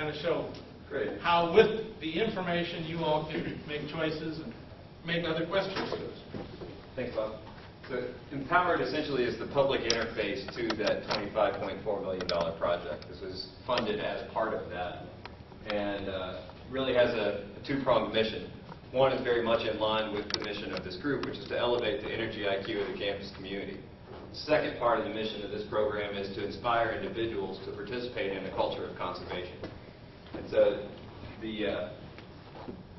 kind of show Great. how with the information you all can make choices and make other questions to us. Thanks, Bob. So Empowered essentially is the public interface to that $25.4 million project. This was funded as part of that, and really has a two-pronged mission. One is very much in line with the mission of this group, which is to elevate the energy IQ of the campus community. The second part of the mission of this program is to inspire individuals to participate in a culture of conservation. And so the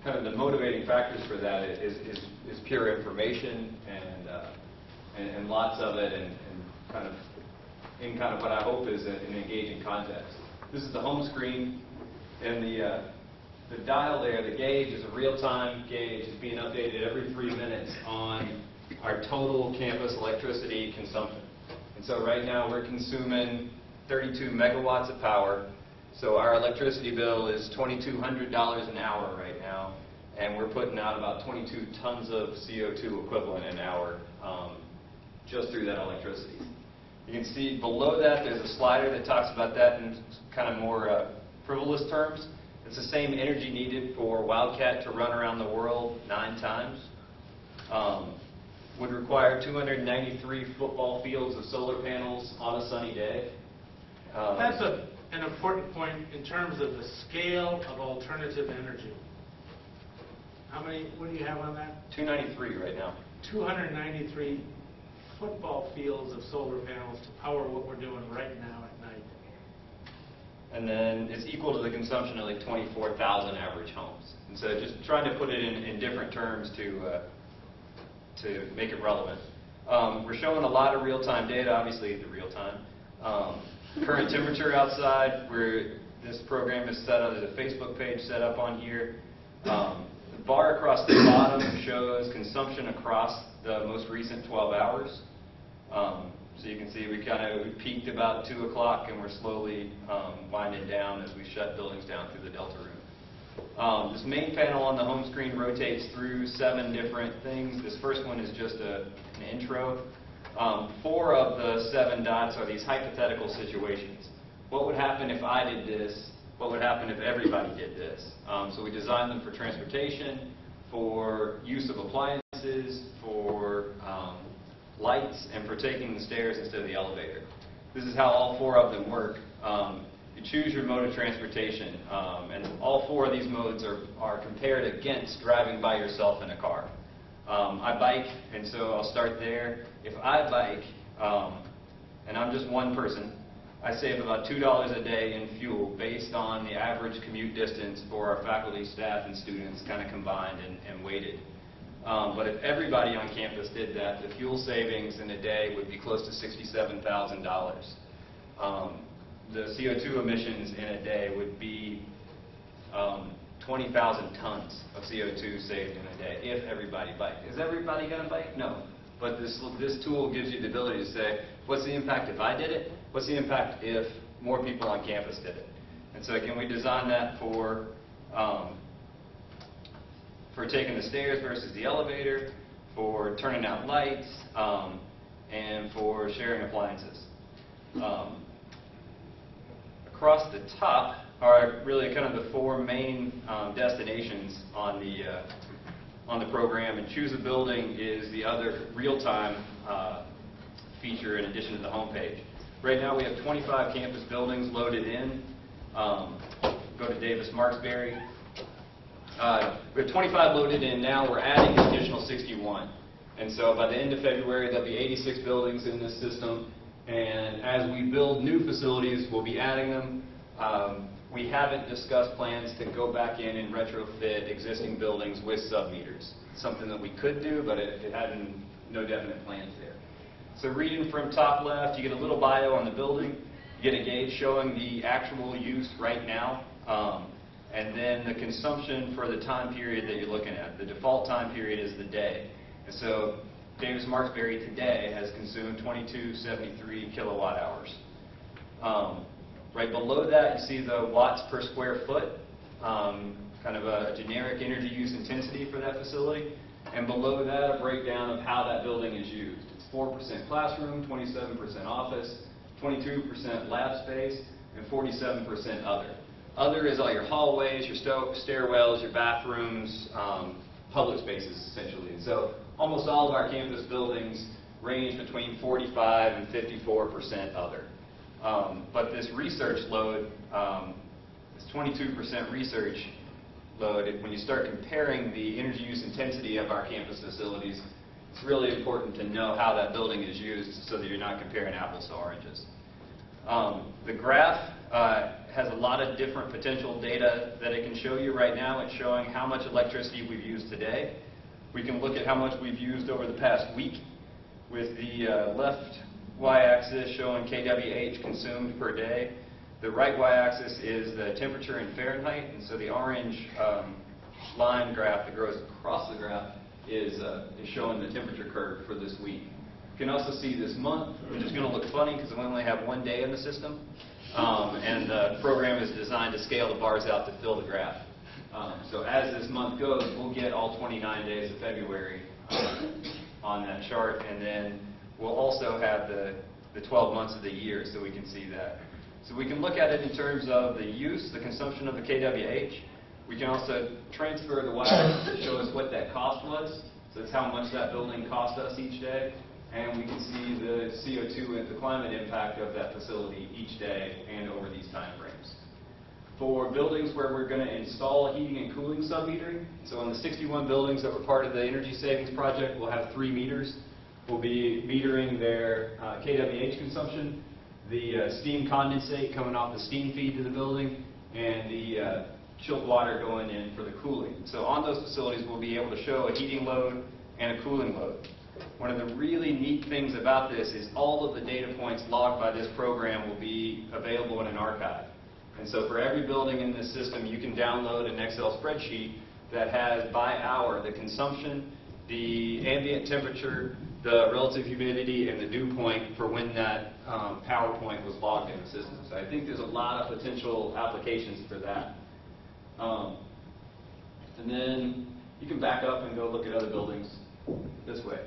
kind of the motivating factors for that is pure information and lots of it, and kind of what I hope is an engaging context. This is the home screen, and the dial there, the gauge, is a real-time gauge. It's being updated every 3 minutes on our total campus electricity consumption. And so right now we're consuming 32 megawatts of power. So our electricity bill is $2,200 an hour right now, and we're putting out about 22 tons of CO2 equivalent an hour just through that electricity. You can see below that there's a slider that talks about that in kind of more frivolous terms. It's the same energy needed for Wildcat to run around the world 9 times. Would require 293 football fields of solar panels on a sunny day. That's an important point in terms of the scale of alternative energy. How many, what do you have on that? 293 right now. 293 football fields of solar panels to power what we're doing right now at night. And then it's equal to the consumption of like 24,000 average homes. And so just trying to put it in different terms to make it relevant. We're showing a lot of real-time data, obviously the real-time. Current temperature outside, this program is set up, there's a Facebook page set up on here. The bar across the bottom shows consumption across the most recent 12 hours. So you can see we peaked about 2 o'clock, and we're slowly winding down as we shut buildings down through the Delta room. This main panel on the home screen rotates through 7 different things. This first one is just an intro. 4 of the 7 dots are these hypothetical situations. What would happen if I did this? What would happen if everybody did this? So we designed them for transportation, for use of appliances, for lights, and for taking the stairs instead of the elevator. This is how all 4 of them work. You choose your mode of transportation, and all 4 of these modes are compared against driving by yourself in a car. I bike, and so I'll start there. If I bike, and I'm just one person, I save about $2 a day in fuel based on the average commute distance for our faculty, staff, and students kind of combined and weighted. But if everybody on campus did that, the fuel savings in a day would be close to $67,000. The CO2 emissions in a day would be 20,000 tons of CO2 saved in a day if everybody biked. Is everybody going to bike? No. But this tool gives you the ability to say, what's the impact if I did it? What's the impact if more people on campus did it? And so again, we designed that for taking the stairs versus the elevator, for turning out lights, and for sharing appliances. Across the top are really kind of the 4 main destinations on the program, and Choose a Building is the other real-time feature in addition to the homepage. Right now we have 25 campus buildings loaded in. Go to Davis-Marksbury. We have 25 loaded in now. We're adding an additional 61. And so by the end of February, there'll be 86 buildings in this system. And as we build new facilities, we'll be adding them. We haven't discussed plans to go back in and retrofit existing buildings with sub-meters. Something that we could do, but it had no definite plans there. So reading from top left, you get a little bio on the building. You get a gauge showing the actual use right now. And then the consumption for the time period that you're looking at. The default time period is the day. And so Davis-Marksbury today has consumed 2273 kilowatt hours. Right below that, you see the watts per square foot, kind of a generic energy use intensity for that facility. And below that, a breakdown of how that building is used. It's 4% classroom, 27% office, 22% lab space, and 47% other. Other is all your hallways, your stairwells, your bathrooms, public spaces, essentially. And so almost all of our campus buildings range between 45 and 54% other. But this research load, this 22% research load, when you start comparing the energy use intensity of our campus facilities, it's really important to know how that building is used so that you're not comparing apples to oranges. The graph has a lot of different potential data that it can show you. Right now it's showing how much electricity we've used today. We can look at how much we've used over the past week, with the left y-axis showing kWh consumed per day. The right y-axis is the temperature in Fahrenheit, and so the orange line graph that goes across the graph is showing the temperature curve for this week. You can also see this month, which is going to look funny because we only have one day in the system, and the program is designed to scale the bars out to fill the graph. So as this month goes, we'll get all 29 days of February on that chart, and then we'll also have the 12 months of the year so we can see that. So we can look at it in terms of the use, the consumption of the kWh. We can also transfer the y-axis to show us what that cost was. So that's how much that building cost us each day. And we can see the CO2 and the climate impact of that facility each day and over these time frames. For buildings where we're going to install heating and cooling sub-metering, so on the 61 buildings that were part of the energy savings project, we'll have 3 meters. We'll be metering their kWh consumption, the steam condensate coming off the steam feed to the building, and the chilled water going in for the cooling. So on those facilities, we'll be able to show a heating load and a cooling load. One of the really neat things about this is all of the data points logged by this program will be available in an archive. And so for every building in this system, you can download an Excel spreadsheet that has by hour the consumption, the ambient temperature, the relative humidity, and the dew point for when that power point was logged in the system. So I think there's a lot of potential applications for that. And then you can back up and go look at other buildings this way.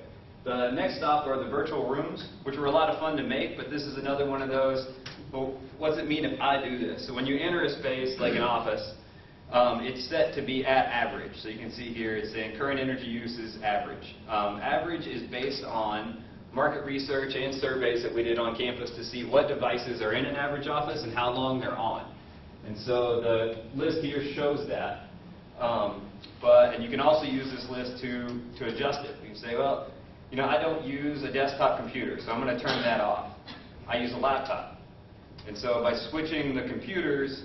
The next stop are the virtual rooms, which were a lot of fun to make, but this is another one of those, well, what does it mean if I do this? So when you enter a space like an office, it's set to be at average. So you can see here it's saying current energy use is average. Average is based on market research and surveys that we did on campus to see what devices are in an average office and how long they're on. And so the list here shows that. And you can also use this list to adjust it. You can say, well, you know, I don't use a desktop computer, so I'm going to turn that off. I use a laptop. And so by switching the computers,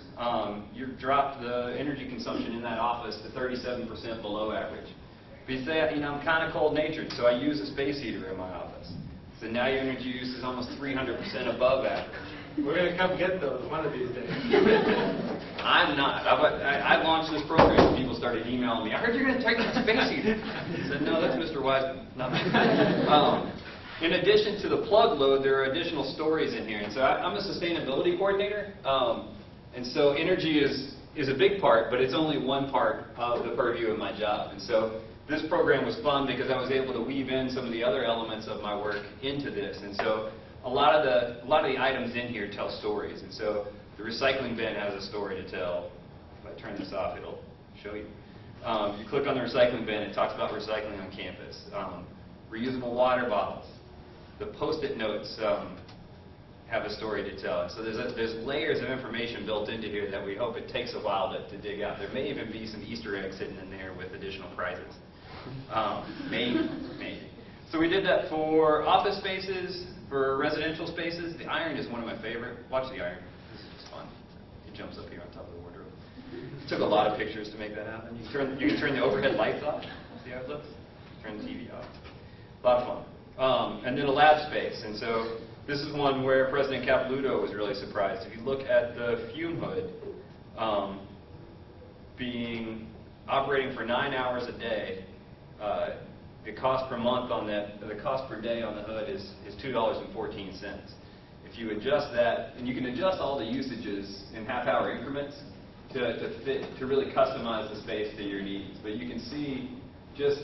you've dropped the energy consumption in that office to 37% below average. But you say, you know, I'm kind of cold-natured, so I use a space heater in my office. So now your energy use is almost 300% above average. We're going to come get those one of these days. I'm not. I launched this program and people started emailing me. I heard you're going to take the space heater. I said, no, that's Mr. Wiseman. Not me. In addition to the plug load, there are additional stories in here. And so I'm a sustainability coordinator. And so energy is a big part, but it's only one part of the purview of my job. And so this program was fun because I was able to weave in some of the other elements of my work into this. And so a lot of the items in here tell stories. And so the recycling bin has a story to tell. If I turn this off, it'll show you. You click on the recycling bin, it talks about recycling on campus. Reusable water bottles. The Post-it notes have a story to tell. So there's layers of information built into here that we hope it takes a while to dig out. There may even be some Easter eggs hidden in there with additional prizes. Maybe. So we did that for office spaces, for residential spaces. The iron is one of my favorite. Watch the iron. This is fun. It jumps up here on top of the wardrobe. It took a lot of pictures to make that happen. You can turn the overhead lights off. See how it looks? Turn the TV off. A lot of fun. And then a lab space. And so this is one where President Capilouto was really surprised. If you look at the fume hood operating for 9 hours a day, the cost per month on that, the cost per day on the hood is $2.14. If you adjust that, and you can adjust all the usages in half-hour increments to really customize the space to your needs. But you can see just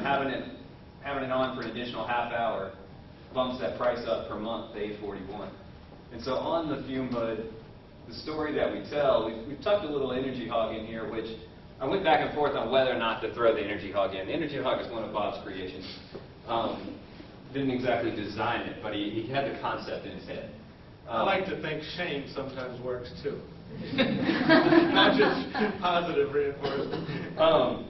having it on for an additional half hour bumps that price up per month to $8.41. And so on the fume hood, the story that we tell, we've tucked a little energy hog in here, which I went back and forth on whether or not to throw the energy hog in. The energy hog is one of Bob's creations. Didn't exactly design it, but he had the concept in his head. I like to think shame sometimes works too. Not just positive reinforcement.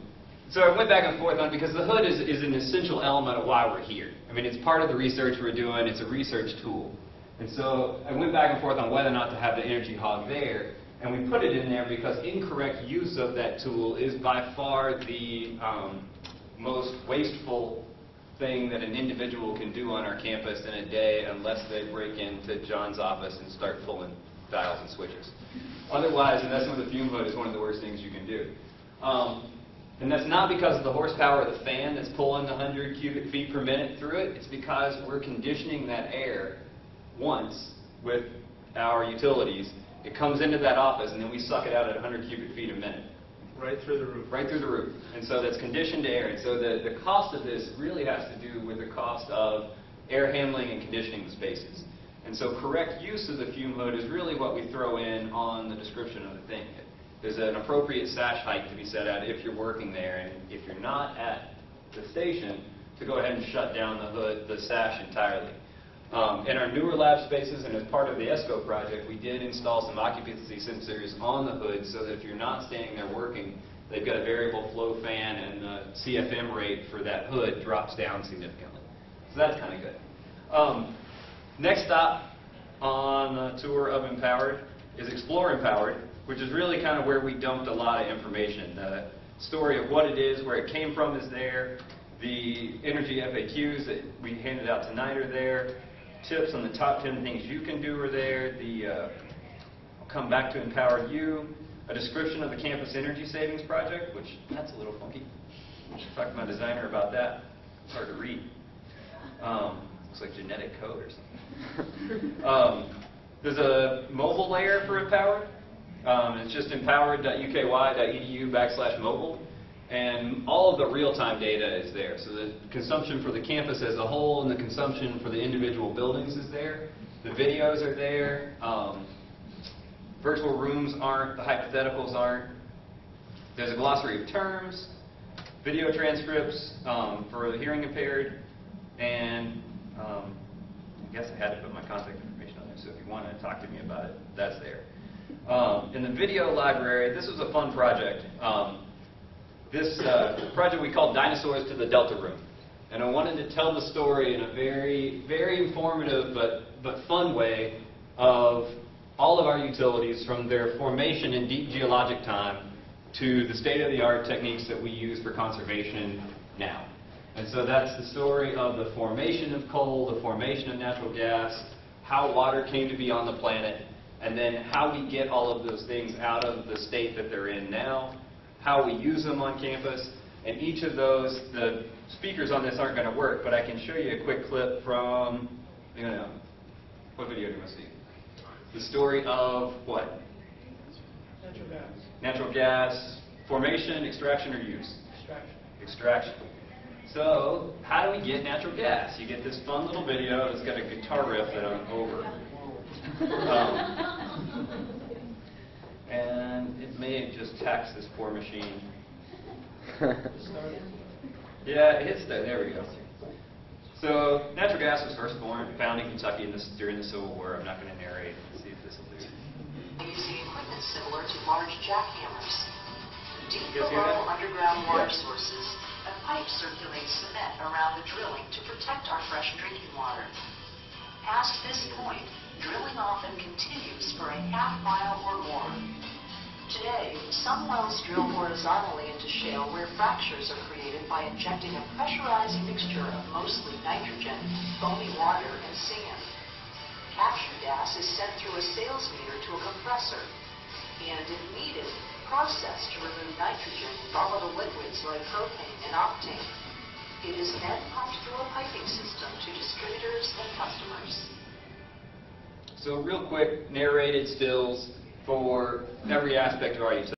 So I went back and forth on it because the hood is an essential element of why we're here. I mean, it's part of the research we're doing. It's a research tool. And so I went back and forth on whether or not to have the energy hog there. And we put it in there because incorrect use of that tool is by far the most wasteful thing that an individual can do on our campus in a day unless they break into John's office and start pulling dials and switches. Otherwise, messing with a fume hood is one of the worst things you can do. And that's not because of the horsepower of the fan that's pulling 100 cubic feet per minute through it. It's because we're conditioning that air once with our utilities. It comes into that office, and then we suck it out at 100 cubic feet a minute. Right through the roof. Right through the roof. And so that's conditioned air. And so the cost of this really has to do with the cost of air handling and conditioning the spaces. And so correct use of the fume hood is really what we throw in on the description of the thing. There's an appropriate sash height to be set at if you're working there, and if you're not at the station, to go ahead and shut down the hood, the sash entirely. In our newer lab spaces and as part of the ESCO project, we did install some occupancy sensors on the hood so that if you're not standing there working, they've got a variable flow fan and the CFM rate for that hood drops down significantly. So that's kind of good. Next stop on the tour of Empowered is Explore Empowered, which is really kind of where we dumped a lot of information. The story of what it is, where it came from is there. The energy FAQs that we handed out tonight are there. Tips on the top 10 things you can do are there. I'll come back to Empower You. A description of the Campus Energy Savings Project, which that's a little funky. I should talk to my designer about that. It's hard to read. Looks like genetic code or something. There's a mobile layer for Empowered. It's just empowered.uky.edu/mobile. And all of the real-time data is there. So the consumption for the campus as a whole and the consumption for the individual buildings is there. The videos are there. Virtual rooms aren't. The hypotheticals aren't. There's a glossary of terms, video transcripts for the hearing impaired, and I guess I had to put my contact information on there, so if you want to talk to me about it, that's there. In the video library, this was a fun project. This project we called Dinosaurs to the Delta Room. And I wanted to tell the story in a very, very informative but fun way of all of our utilities from their formation in deep geologic time to the state-of-the-art techniques that we use for conservation now. And so that's the story of the formation of coal, the formation of natural gas, how water came to be on the planet, and then how we get all of those things out of the state that they're in now, how we use them on campus, and each of those, the speakers on this aren't going to work, but I can show you a quick clip from, what video do you want to see? The story of what? Natural gas. Natural gas formation, extraction, or use? Extraction. Extraction. So, how do we get natural gas? You get this fun little video that's got a guitar riff that I'm over. And it may have just taxed this poor machine. Yeah, it hits there we go. So, natural gas was first found in Kentucky during the Civil War. I'm not going to narrate. Let's see if this will do. Using equipment similar to large jackhammers. Deep below underground water sources, a pipe circulates cement around the drilling to protect our fresh drinking water. Past this point, drilling often continues for a half-mile or more. Today, some wells drill horizontally into shale where fractures are created by injecting a pressurized mixture of mostly nitrogen, foamy water, and sand. Captured gas is sent through a sales meter to a compressor, and if needed, processed to remove nitrogen, volatile liquids like propane and octane. It is then pumped through a piping system to distributors and customers. So real quick, narrated stills for every aspect of our utility.